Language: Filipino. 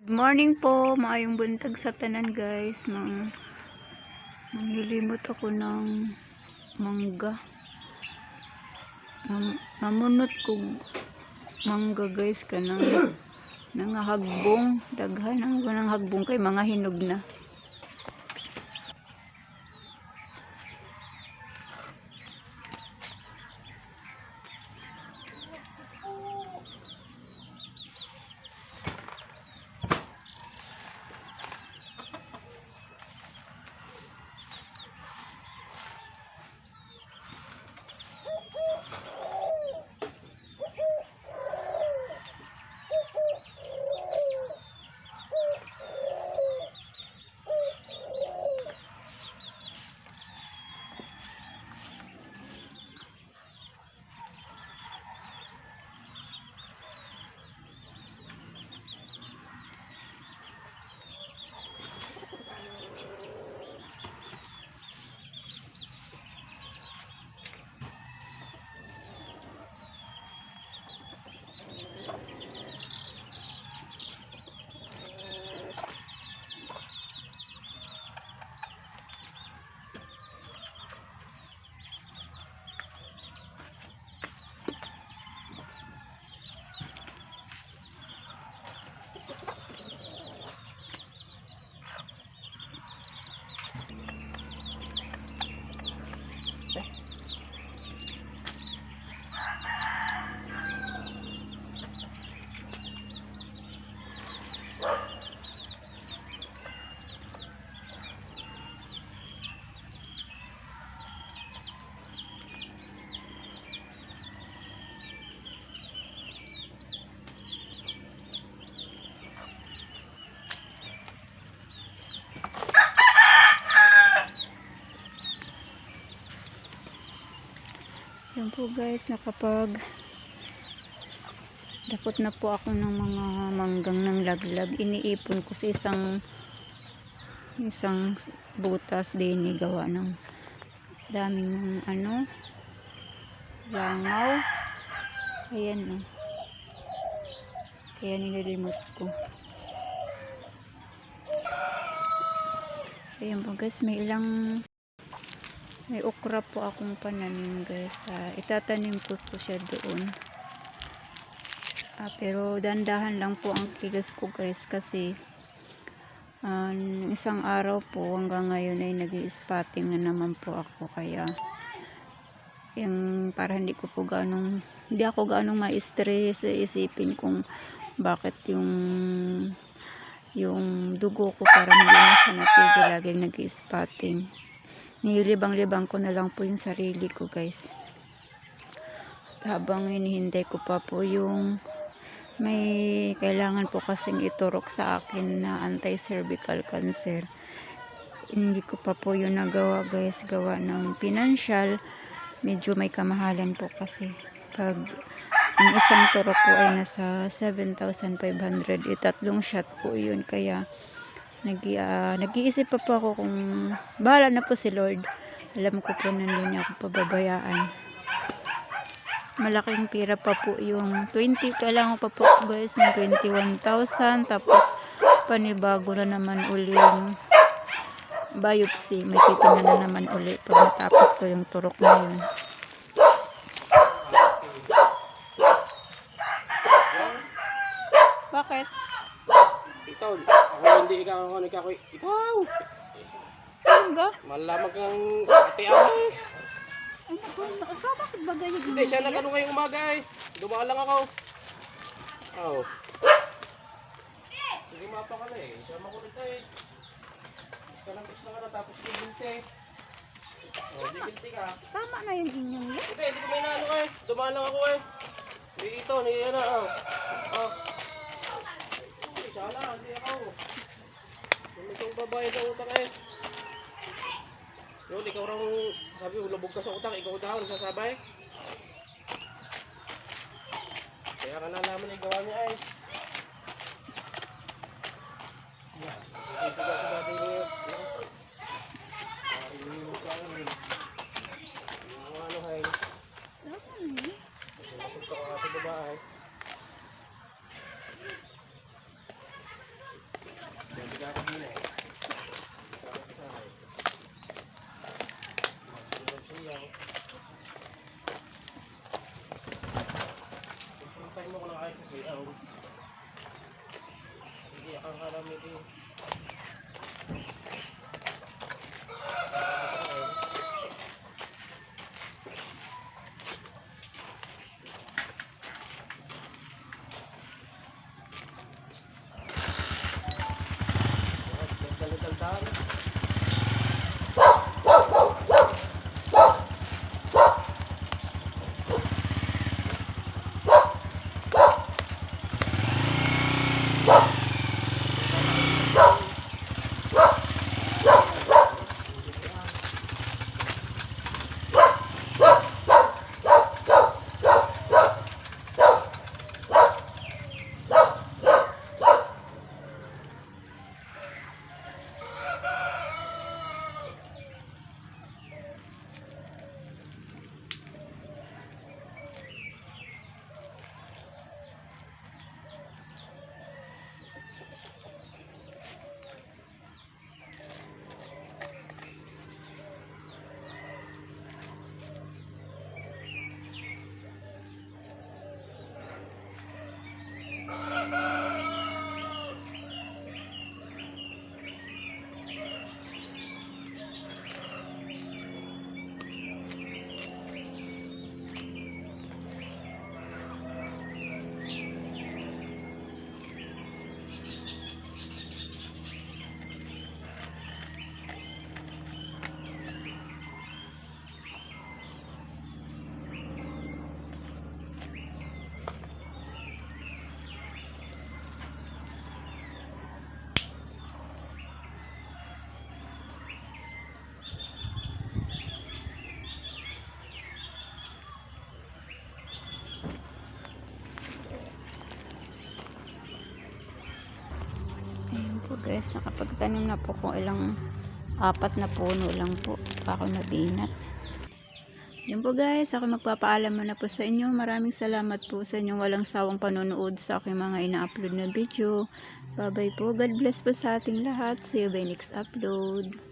Good morning po, maayong buntag sa tanan guys. Mangilimot ako ng mangga. Mamunot ko mangga guys kanang nangahagbong daghan ang nang hagbong kay mga hinog na. Yan po guys, nakapag dakot na po ako ng mga manggang ng laglag. Iniipon ko sa isang butas din gawa ng daming langaw. Ayan kaya nililimot ko. Ayan po guys, may okra po akong pananim guys. Itatanim ko po siya doon. Pero dandahan lang po ang kilos ko guys kasi isang araw po hanggang ngayon ay nag-i-spotting na naman po ako, kaya yung para hindi ako ganong ma-stress isipin kung bakit yung dugo ko parang hindi na siya natigil, laging nag-i-spotting. Nilibang-libang ko na lang po yung sarili ko guys. Habang hinihintay ko pa po yung may kailangan po kasing iturok sa akin na anti-cervical cancer. Hindi ko pa po yun nagawa guys, gawa ng financial. Medyo may kamahalan po kasi pag ang isang turok po ay nasa 7,500, tatlong shot po yun, kaya nag-iisip pa po ako kung bahala na po si Lord. Alam ko po nandun niya ako pababayaan. Malaking pira pa po yung 20, kailangan pa po guys ng 21,000, tapos panibago na naman uli yung biopsy, may titingnan na naman uli pag matapos ko yung turok na yun. Bakit? Ikaw, ako hindi ikaw, ikaw. Ano ba? Malaman kang ate ako. Bakit ba ganyan? Hindi, siya na ganun ngayong umaga eh. Dumaan lang ako. Oh. Sige, mapa ka na eh. Siya makulit na eh. Kalangkis na ka na, tapos bibinti. Oh, bibinti ka. Tama na yung inyong yan. Hindi ko may naano eh. Dumaan lang ako eh. Ito, niya na. Oh. Sana, hindi ako. Kung itong babayad ng utang eh. Yun, ikaw raw, sabi mo, labog ka sa utang, ikaw daw, nasasabay. Kaya ka nalaman yung gawa niya eh. Yan, suga-suga din niya. Ano hay? Nakapagka ka sa babae. Nakakagina eh. Nakakasakay. Magulog siya. Pupuntahin mo ko lang kayo sa siyaw. Hindi akong kalamit eh. Dal-dal-dal. Ayun po guys, nakapagtanim na po kung ilang 4 na puno lang po ako nabinat. Yun po guys, ako magpapaalam na po sa inyo. Maraming salamat po sa inyong walang sawang panonood sa aking mga ina-upload na video. Bye bye po. God bless po sa ating lahat. See you by next upload.